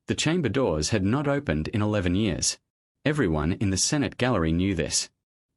The chamber doors had not opened in 11 years. Everyone in the Senate gallery knew this.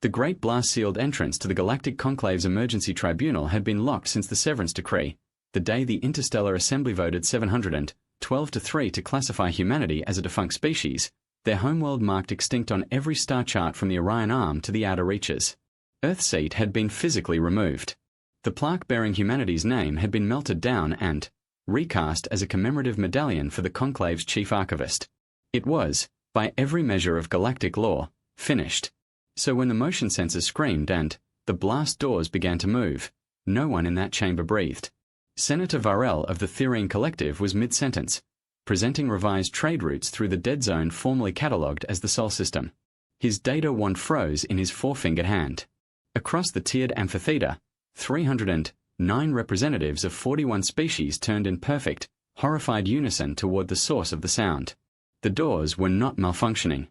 The great blast-sealed entrance to the Galactic Conclave's emergency tribunal had been locked since the severance decree, the day the Interstellar Assembly voted 712-3 to classify humanity as a defunct species, their homeworld marked extinct on every star chart from the Orion Arm to the outer reaches. Earth's seat had been physically removed. The plaque bearing humanity's name had been melted down and recast as a commemorative medallion for the Conclave's chief archivist. It was, by every measure of galactic law, finished. So when the motion sensors screamed and the blast doors began to move, no one in that chamber breathed. Senator Varel of the Thirine Collective was mid-sentence, presenting revised trade routes through the dead zone formerly catalogued as the Sol System. His data wand froze in his four-fingered hand. Across the tiered amphitheater, 309 representatives of 41 species turned in perfect, horrified unison toward the source of the sound. The doors were not malfunctioning.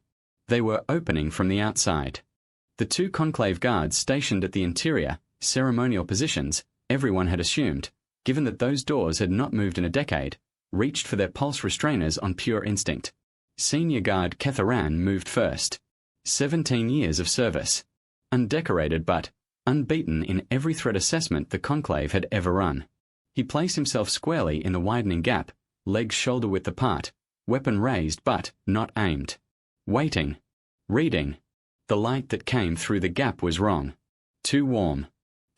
They were opening from the outside. The two conclave guards stationed at the interior, ceremonial positions, everyone had assumed, given that those doors had not moved in a decade, reached for their pulse restrainers on pure instinct. Senior Guard Ketharan moved first. 17 years of service. Undecorated but unbeaten in every threat assessment the conclave had ever run. He placed himself squarely in the widening gap, legs shoulder-width apart, weapon raised but not aimed. Waiting. Reading. The light that came through the gap was wrong. Too warm.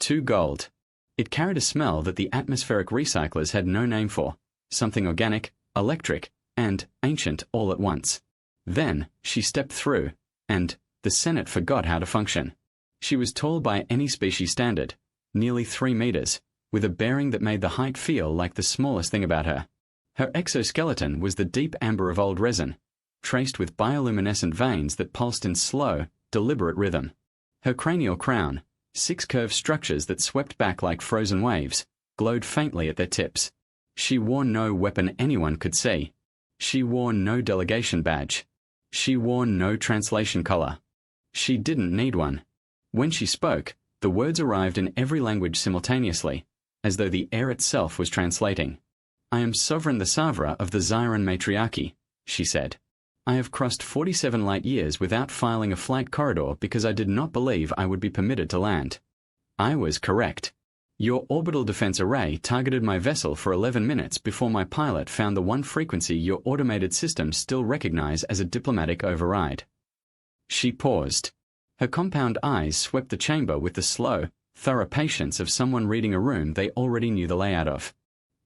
Too gold. It carried a smell that the atmospheric recyclers had no name for, something organic, electric, and ancient all at once. Then, she stepped through, and the Senate forgot how to function. She was tall by any species standard, nearly 3 meters, with a bearing that made the height feel like the smallest thing about her. Her exoskeleton was the deep amber of old resin, traced with bioluminescent veins that pulsed in slow, deliberate rhythm. Her cranial crown, 6 curved structures that swept back like frozen waves, glowed faintly at their tips. She wore no weapon anyone could see. She wore no delegation badge. She wore no translation collar. She didn't need one. When she spoke, the words arrived in every language simultaneously, as though the air itself was translating. "I am Sovereign the Savra of the Zyron Matriarchy," she said. "I have crossed 47 light years without filing a flight corridor because I did not believe I would be permitted to land. I was correct. Your orbital defense array targeted my vessel for 11 minutes before my pilot found the one frequency your automated systems still recognize as a diplomatic override." She paused. Her compound eyes swept the chamber with the slow, thorough patience of someone reading a room they already knew the layout of.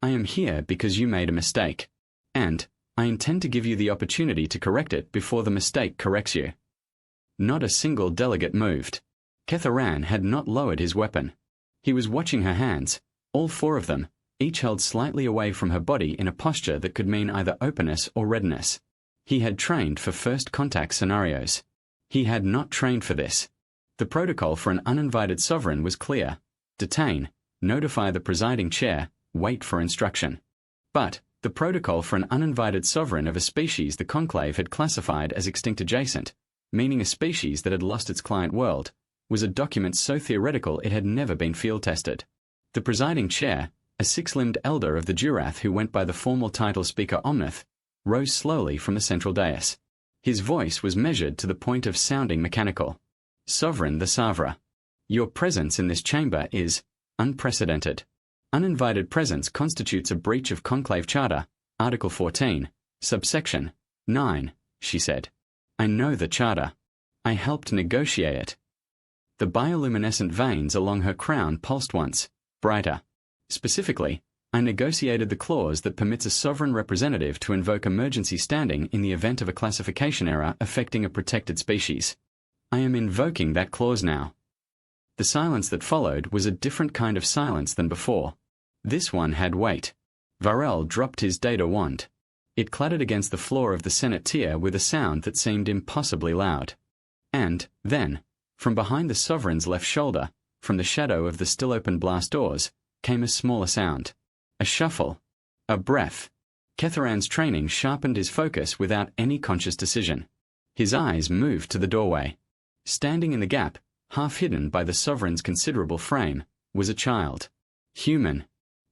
"I am here because you made a mistake. And I intend to give you the opportunity to correct it before the mistake corrects you." Not a single delegate moved. Ketharan had not lowered his weapon. He was watching her hands, all 4 of them, each held slightly away from her body in a posture that could mean either openness or readiness. He had trained for first contact scenarios. He had not trained for this. The protocol for an uninvited sovereign was clear: detain, notify the presiding chair, wait for instruction. But the protocol for an uninvited sovereign of a species the conclave had classified as extinct adjacent, meaning a species that had lost its client world, was a document so theoretical it had never been field-tested. The presiding chair, a 6-limbed elder of the Durath who went by the formal title Speaker Omnith, rose slowly from the central dais. His voice was measured to the point of sounding mechanical. "Sovereign the Savra, your presence in this chamber is unprecedented. Uninvited presence constitutes a breach of Conclave Charter, Article 14, subsection 9, she said. "I know the Charter. I helped negotiate it." The bioluminescent veins along her crown pulsed once, brighter. "Specifically, I negotiated the clause that permits a sovereign representative to invoke emergency standing in the event of a classification error affecting a protected species. I am invoking that clause now." The silence that followed was a different kind of silence than before. This one had weight. Varel dropped his data wand. It clattered against the floor of the Senate tier with a sound that seemed impossibly loud. And, then, from behind the sovereign's left shoulder, from the shadow of the still-open blast doors, came a smaller sound. A shuffle. A breath. Ketharan's training sharpened his focus without any conscious decision. His eyes moved to the doorway. Standing in the gap, half hidden by the sovereign's considerable frame, was a child. Human.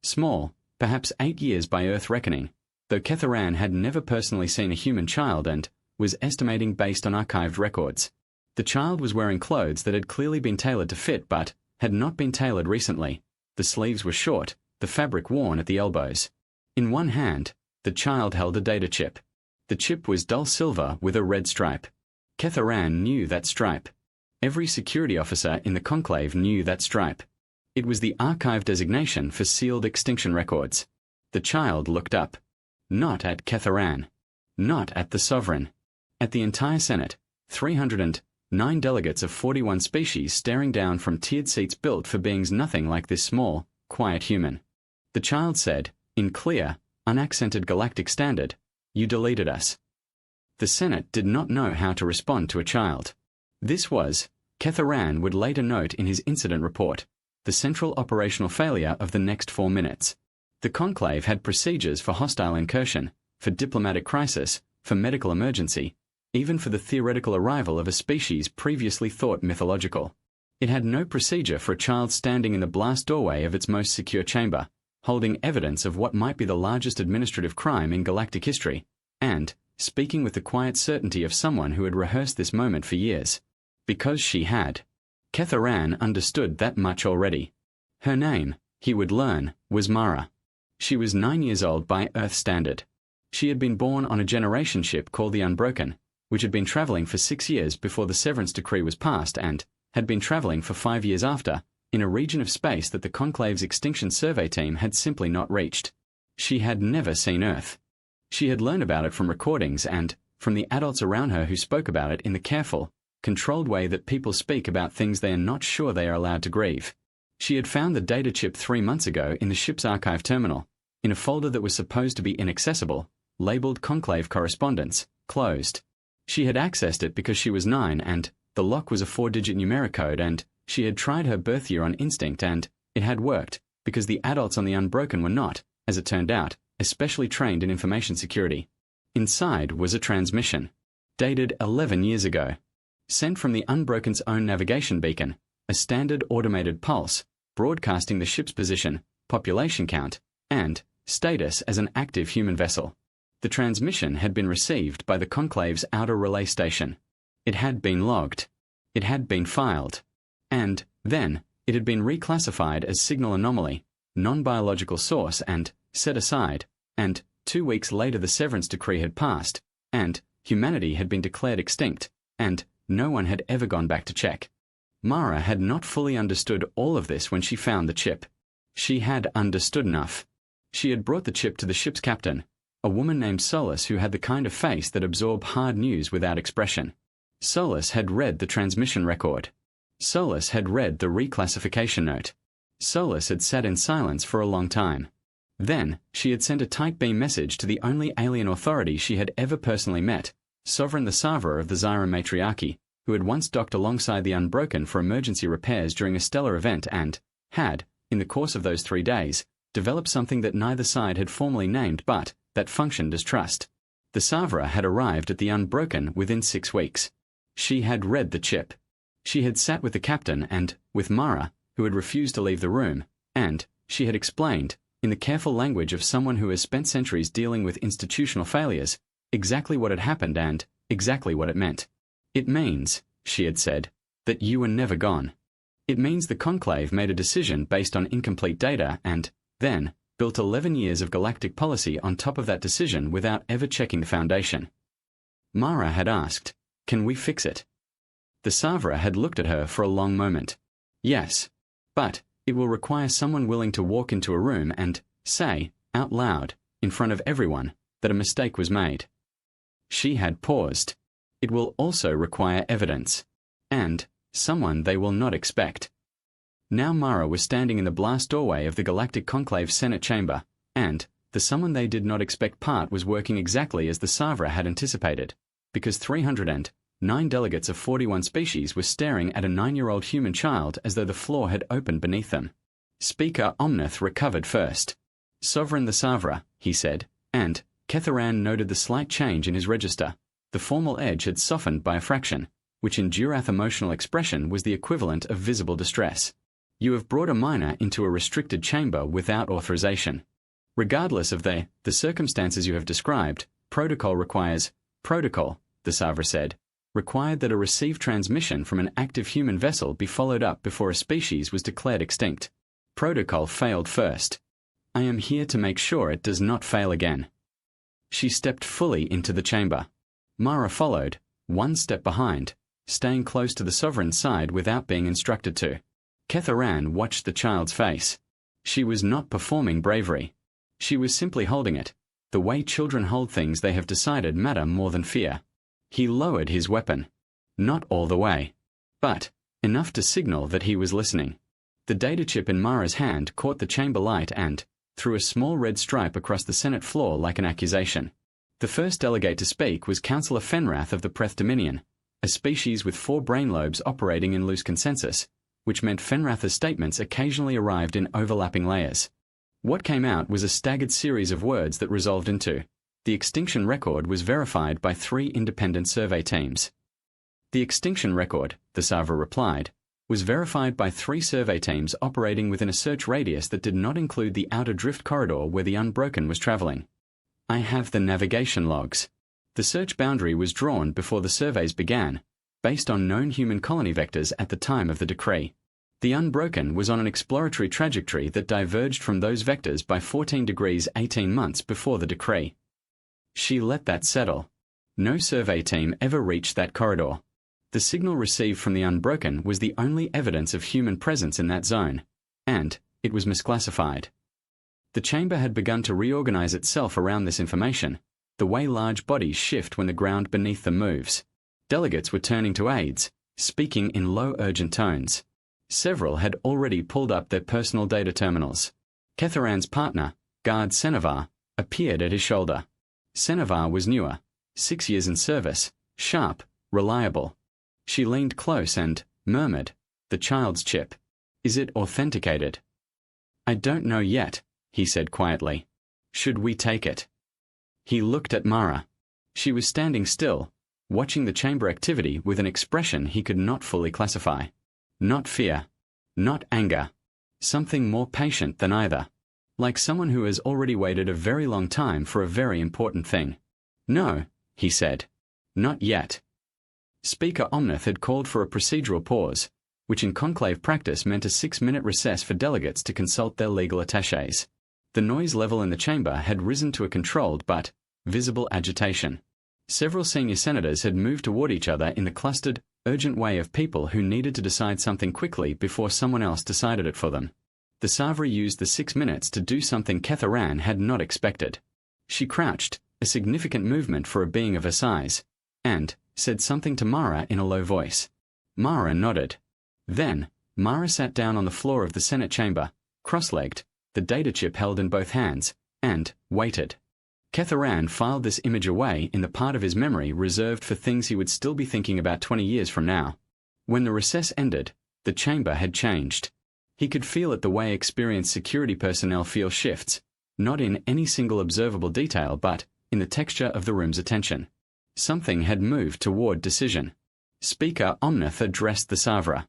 Small, perhaps 8 years by Earth reckoning, though Ketharan had never personally seen a human child and was estimating based on archived records. The child was wearing clothes that had clearly been tailored to fit but had not been tailored recently. The sleeves were short, the fabric worn at the elbows. In one hand, the child held a data chip. The chip was dull silver with a red stripe. Ketharan knew that stripe. Every security officer in the conclave knew that stripe. It was the archive designation for sealed extinction records. The child looked up. Not at Ketharan. Not at the Sovereign. At the entire Senate, 309 delegates of 41 species staring down from tiered seats built for beings nothing like this small, quiet human. The child said, in clear, unaccented galactic standard, "You deleted us." The Senate did not know how to respond to a child. This was, Ketharan would later note in his incident report, the central operational failure of the next 4 minutes. The conclave had procedures for hostile incursion, for diplomatic crisis, for medical emergency, even for the theoretical arrival of a species previously thought mythological. It had no procedure for a child standing in the blast doorway of its most secure chamber, holding evidence of what might be the largest administrative crime in galactic history, and speaking with the quiet certainty of someone who had rehearsed this moment for years. Because she had. Ketharan understood that much already. Her name, he would learn, was Mara. She was 9 years old by Earth standard. She had been born on a generation ship called the Unbroken, which had been traveling for 6 years before the severance decree was passed and had been traveling for 5 years after, in a region of space that the Conclave's extinction survey team had simply not reached. She had never seen Earth. She had learned about it from recordings and from the adults around her who spoke about it in the careful, controlled way that people speak about things they are not sure they are allowed to grieve. She had found the data chip 3 months ago in the ship's archive terminal, in a folder that was supposed to be inaccessible, labeled Conclave Correspondence, closed. She had accessed it because she was 9 and the lock was a 4-digit numeric code and she had tried her birth year on instinct and it had worked because the adults on the Unbroken were not, as it turned out, especially trained in information security. Inside was a transmission, dated 11 years ago, sent from the Unbroken's own navigation beacon, a standard automated pulse, broadcasting the ship's position, population count, and status as an active human vessel. The transmission had been received by the Conclave's outer relay station. It had been logged. It had been filed. And, then, it had been reclassified as signal anomaly, non-biological source and set aside, and 2 weeks later the severance decree had passed, and humanity had been declared extinct, and no one had ever gone back to check. Mara had not fully understood all of this when she found the chip. She had understood enough. She had brought the chip to the ship's captain, a woman named Solus who had the kind of face that absorbed hard news without expression. Solus had read the transmission record. Solus had read the reclassification note. Solus had sat in silence for a long time. Then, she had sent a tight beam message to the only alien authority she had ever personally met, Sovereign the Savra of the Zyra Matriarchy, who had once docked alongside the Unbroken for emergency repairs during a stellar event and had, in the course of those 3 days, developed something that neither side had formally named but that functioned as trust. The Savra had arrived at the Unbroken within 6 weeks. She had read the chip. She had sat with the captain and with Mara, who had refused to leave the room, and she had explained, in the careful language of someone who has spent centuries dealing with institutional failures, exactly what had happened and exactly what it meant. "It means," she had said, "that you were never gone. It means the Conclave made a decision based on incomplete data and, then, built 11 years of galactic policy on top of that decision without ever checking the foundation." Mara had asked, "Can we fix it?" The Savra had looked at her for a long moment. "Yes. But it will require someone willing to walk into a room and say, out loud, in front of everyone, that a mistake was made." She had paused. "It will also require evidence. And someone they will not expect." Now Mara was standing in the blast doorway of the Galactic Conclave Senate chamber, and the someone they did not expect part was working exactly as the Savra had anticipated, because 309 delegates of 41 species were staring at a 9-year-old human child as though the floor had opened beneath them. Speaker Omnith recovered first. "Sovereign the Savra," he said, and Ketharan noted the slight change in his register. The formal edge had softened by a fraction, which in Durath emotional expression was the equivalent of visible distress. "You have brought a minor into a restricted chamber without authorization." Regardless of the circumstances you have described, protocol requires, protocol, the Savra said, required that a received transmission from an active human vessel be followed up before a species was declared extinct. Protocol failed first. I am here to make sure it does not fail again. She stepped fully into the chamber. Mara followed, one step behind, staying close to the Sovereign's side without being instructed to. Ketharan watched the child's face. She was not performing bravery. She was simply holding it, the way children hold things they have decided matter more than fear. He lowered his weapon. Not all the way, but enough to signal that he was listening. The data chip in Mara's hand caught the chamber light and threw a small red stripe across the Senate floor like an accusation. The first delegate to speak was Councillor Fenrath of the Preth Dominion, a species with 4 brain lobes operating in loose consensus, which meant Fenrath's statements occasionally arrived in overlapping layers. What came out was a staggered series of words that resolved into, the extinction record was verified by 3 independent survey teams. The extinction record, the Savra replied, was verified by 3 survey teams operating within a search radius that did not include the outer drift corridor where the Unbroken was traveling. I have the navigation logs. The search boundary was drawn before the surveys began, based on known human colony vectors at the time of the decree. The Unbroken was on an exploratory trajectory that diverged from those vectors by 14 degrees 18 months before the decree. She let that settle. No survey team ever reached that corridor. The signal received from the Unbroken was the only evidence of human presence in that zone, and it was misclassified. The chamber had begun to reorganize itself around this information, the way large bodies shift when the ground beneath them moves. Delegates were turning to aides, speaking in low, urgent tones. Several had already pulled up their personal data terminals. Ketharan's partner, Guard Senevar, appeared at his shoulder. Senevar was newer, 6 years in service, sharp, reliable. She leaned close and murmured, "The child's chip. Is it authenticated?" "I don't know yet," he said quietly. "Should we take it?" He looked at Mara. She was standing still, watching the chamber activity with an expression he could not fully classify. Not fear. Not anger. Something more patient than either. Like someone who has already waited a very long time for a very important thing. "No," he said. "Not yet." Speaker Omnith had called for a procedural pause, which in conclave practice meant a 6-minute recess for delegates to consult their legal attachés. The noise level in the chamber had risen to a controlled but visible agitation. Several senior senators had moved toward each other in the clustered, urgent way of people who needed to decide something quickly before someone else decided it for them. The Savra used the 6 minutes to do something Ketharan had not expected. She crouched, a significant movement for a being of her size, and said something to Mara in a low voice. Mara nodded. Then, Mara sat down on the floor of the Senate chamber, cross-legged, the data chip held in both hands, and waited. Ketharan filed this image away in the part of his memory reserved for things he would still be thinking about 20 years from now. When the recess ended, the chamber had changed. He could feel it the way experienced security personnel feel shifts, not in any single observable detail but in the texture of the room's attention. Something had moved toward decision. Speaker Omnith addressed the Savra.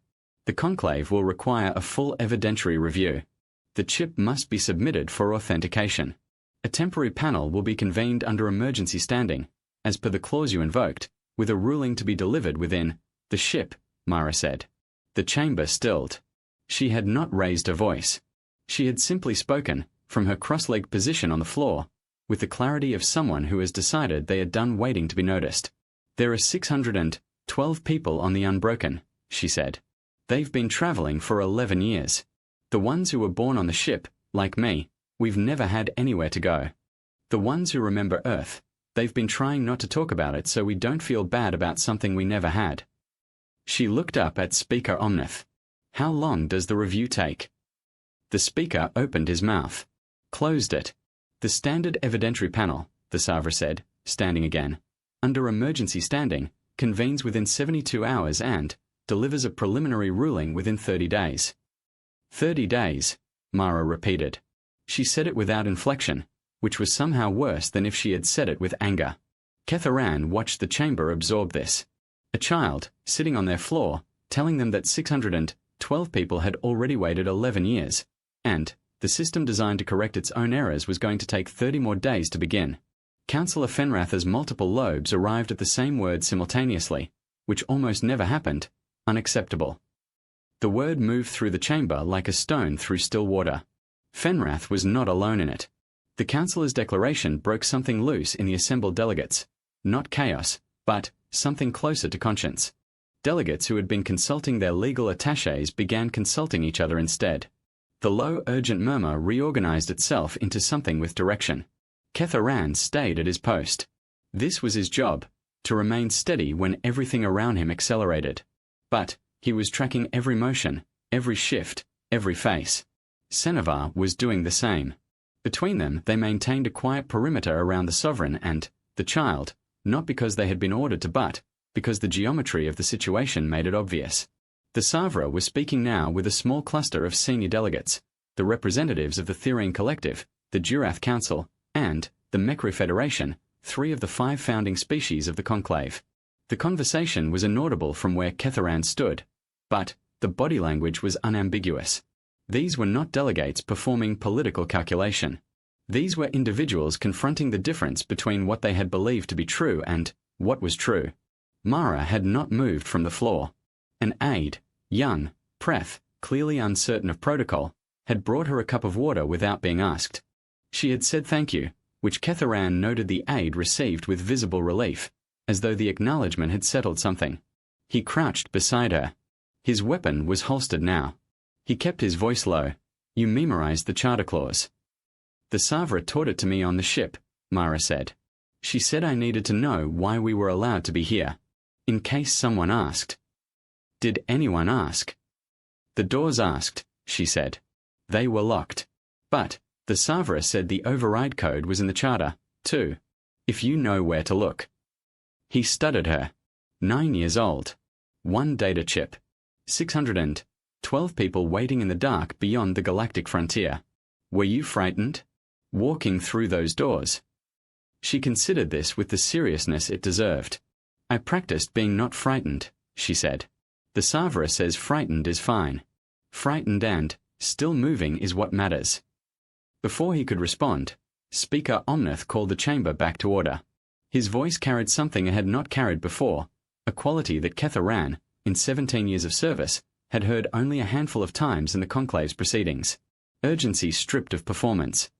The conclave will require a full evidentiary review. The chip must be submitted for authentication. A temporary panel will be convened under emergency standing, as per the clause you invoked, with a ruling to be delivered within the ship, Mara said. The chamber stilled. She had not raised her voice. She had simply spoken, from her cross-legged position on the floor, with the clarity of someone who has decided they are done waiting to be noticed. There are 612 people on the Unbroken, she said. They've been traveling for 11 years. The ones who were born on the ship, like me, we've never had anywhere to go. The ones who remember Earth, they've been trying not to talk about it so we don't feel bad about something we never had. She looked up at Speaker Omnith. How long does the review take? The speaker opened his mouth, closed it. The standard evidentiary panel, the Savra said, standing again, under emergency standing, convenes within 72 hours and delivers a preliminary ruling within 30 days. 30 days, Mara repeated. She said it without inflection, which was somehow worse than if she had said it with anger. Ketharan watched the chamber absorb this. A child, sitting on their floor, telling them that 612 people had already waited 11 years, and The system designed to correct its own errors was going to take 30 more days to begin. Councillor Fenrather's multiple lobes arrived at the same word simultaneously, which almost never happened: unacceptable. The word moved through the chamber like a stone through still water. Fenrath was not alone in it. The councillor's declaration broke something loose in the assembled delegates. Not chaos, but something closer to conscience. Delegates who had been consulting their legal attachés began consulting each other instead. The low, urgent murmur reorganized itself into something with direction. Ketharan stayed at his post. This was his job, to remain steady when everything around him accelerated. But he was tracking every motion, every shift, every face. Senevar was doing the same. Between them, they maintained a quiet perimeter around the sovereign and the child, not because they had been ordered to, but because the geometry of the situation made it obvious. The Savra was speaking now with a small cluster of senior delegates, the representatives of the Therine Collective, the Durath Council, and the Mekri Federation, 3 of the 5 founding species of the Conclave. The conversation was inaudible from where Ketharan stood, but the body language was unambiguous. These were not delegates performing political calculation. These were individuals confronting the difference between what they had believed to be true and what was true. Mara had not moved from the floor. An aide, young, Preth, clearly uncertain of protocol, had brought her a cup of water without being asked. She had said thank you, which Ketharan noted the aide received with visible relief, as though the acknowledgement had settled something. He crouched beside her. His weapon was holstered now. He kept his voice low. You memorized the charter clause. The Savra taught it to me on the ship, Mara said. She said I needed to know why we were allowed to be here, in case someone asked. Did anyone ask? The doors asked, she said. They were locked. But the Savra said the override code was in the charter, too, if you know where to look. He studied her. 9 years old. 1 data chip. 612 people waiting in the dark beyond the galactic frontier. Were you frightened? Walking through those doors? She considered this with the seriousness it deserved. I practiced being not frightened, she said. The Savra says frightened is fine. Frightened and still moving is what matters. Before he could respond, Speaker Omnith called the chamber back to order. His voice carried something it had not carried before, a quality that Ketharan, in 17 years of service, had heard only a handful of times in the Conclave's proceedings. Urgency stripped of performance.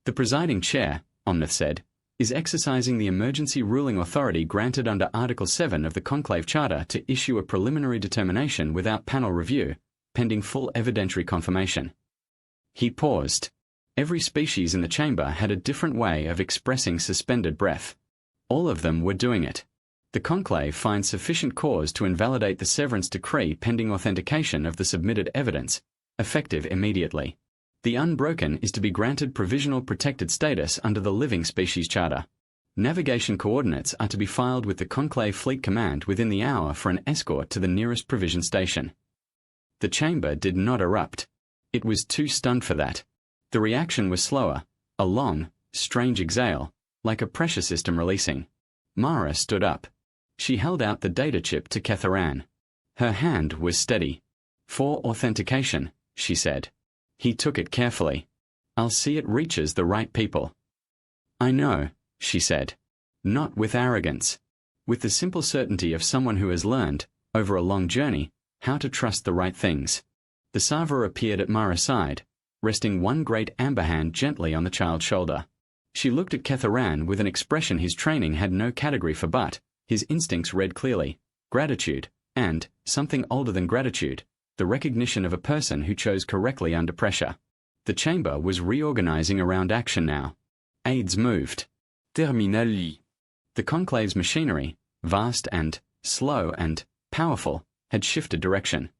The presiding chair, Omnith said, is exercising the emergency ruling authority granted under Article 7 of the Conclave Charter to issue a preliminary determination without panel review, pending full evidentiary confirmation. He paused. Every species in the chamber had a different way of expressing suspended breath. All of them were doing it. The Conclave finds sufficient cause to invalidate the severance decree pending authentication of the submitted evidence, effective immediately. The unbroken is to be granted provisional protected status under the Living Species Charter. Navigation coordinates are to be filed with the Conclave Fleet Command within the hour for an escort to the nearest provision station. The chamber did not erupt. It was too stunned for that. The reaction was slower, a long, strange exhale, like a pressure system releasing. Mara stood up. She held out the data chip to Ketharan. Her hand was steady. For authentication, she said. He took it carefully. I'll see it reaches the right people. I know, she said. Not with arrogance. With the simple certainty of someone who has learned, over a long journey, how to trust the right things. The Savra appeared at Mara's side, resting one great amber hand gently on the child's shoulder. She looked at Ketharan with an expression his training had no category for, but his instincts read clearly: gratitude, and, something older than gratitude, the recognition of a person who chose correctly under pressure. The chamber was reorganizing around action now. Aides moved. Terminali. The Conclave's machinery, vast and slow and powerful, had shifted direction.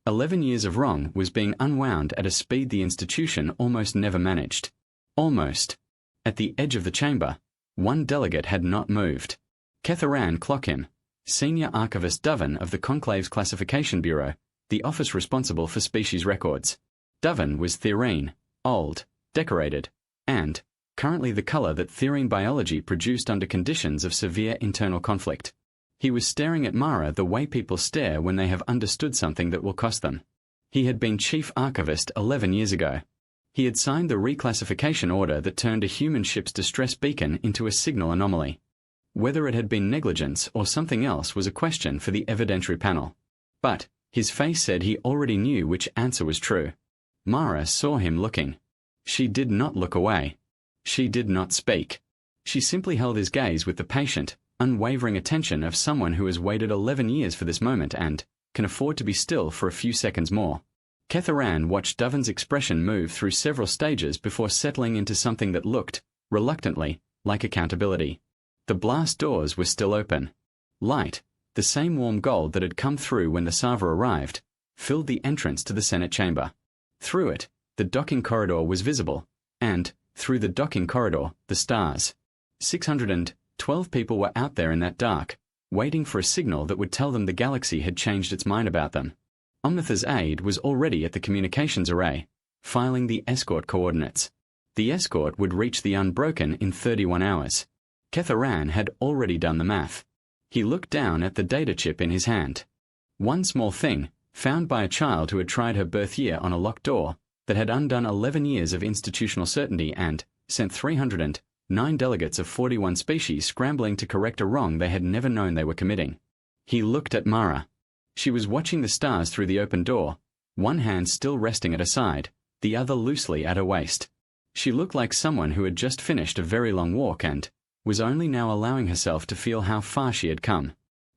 11 years of wrong was being unwound at a speed the institution almost never managed. Almost. At the edge of the chamber, one delegate had not moved. Ketharan Clockhim, Senior Archivist Doven of the Conclave's Classification Bureau, the office responsible for species records. Doven was Therine, old, decorated, and currently the color that Therine biology produced under conditions of severe internal conflict. He was staring at Mara the way people stare when they have understood something that will cost them. He had been Chief Archivist 11 years ago. He had signed the reclassification order that turned a human ship's distress beacon into a signal anomaly. Whether it had been negligence or something else was a question for the evidentiary panel. But his face said he already knew which answer was true. Mara saw him looking. She did not look away. She did not speak. She simply held his gaze with the patient, unwavering attention of someone who has waited 11 years for this moment and can afford to be still for a few seconds more. Ketharan watched Doven's expression move through several stages before settling into something that looked, reluctantly, like accountability. The blast doors were still open. Light, the same warm gold that had come through when the Sava arrived, filled the entrance to the Senate chamber. Through it, the docking corridor was visible, and, through the docking corridor, the stars. 612 people were out there in that dark, waiting for a signal that would tell them the galaxy had changed its mind about them. Omnitha's aide was already at the communications array, filing the escort coordinates. The escort would reach the Unbroken in 31 hours. Ketharan had already done the math. He looked down at the data chip in his hand. One small thing, found by a child who had tried her birth year on a locked door, that had undone 11 years of institutional certainty and sent 309 delegates of 41 species scrambling to correct a wrong they had never known they were committing. He looked at Mara. She was watching the stars through the open door, one hand still resting at her side, the other loosely at her waist. She looked like someone who had just finished a very long walk and was only now allowing herself to feel how far she had come.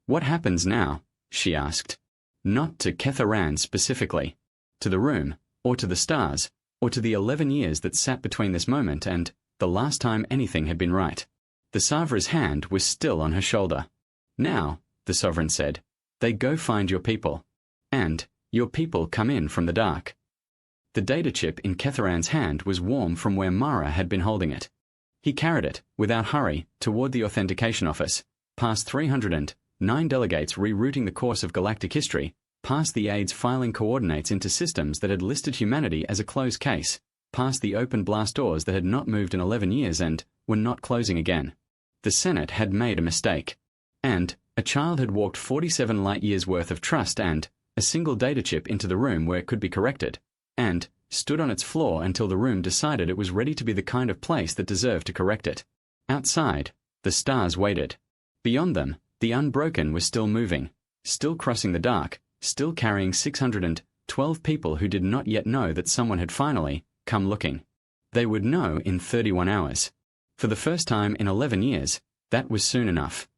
"What happens now?" she asked. Not to Ketharan specifically. To the room, or to the stars, or to the 11 years that sat between this moment and the last time anything had been right. The Savra's hand was still on her shoulder. "Now," the Sovereign said, "they go find your people. And your people come in from the dark." The data chip in Ketharan's hand was warm from where Mara had been holding it. He carried it, without hurry, toward the authentication office, past 309 delegates rerouting the course of galactic history, past the aides filing coordinates into systems that had listed humanity as a closed case, past the open blast doors that had not moved in 11 years and were not closing again. The Senate had made a mistake. And a child had walked 47 light-years worth of trust and a single data chip into the room where it could be corrected, and stood on its floor until the room decided it was ready to be the kind of place that deserved to correct it. Outside, the stars waited. Beyond them, the Unbroken was still moving, still crossing the dark, still carrying 612 people who did not yet know that someone had finally come looking. They would know in 31 hours. For the first time in 11 years, that was soon enough.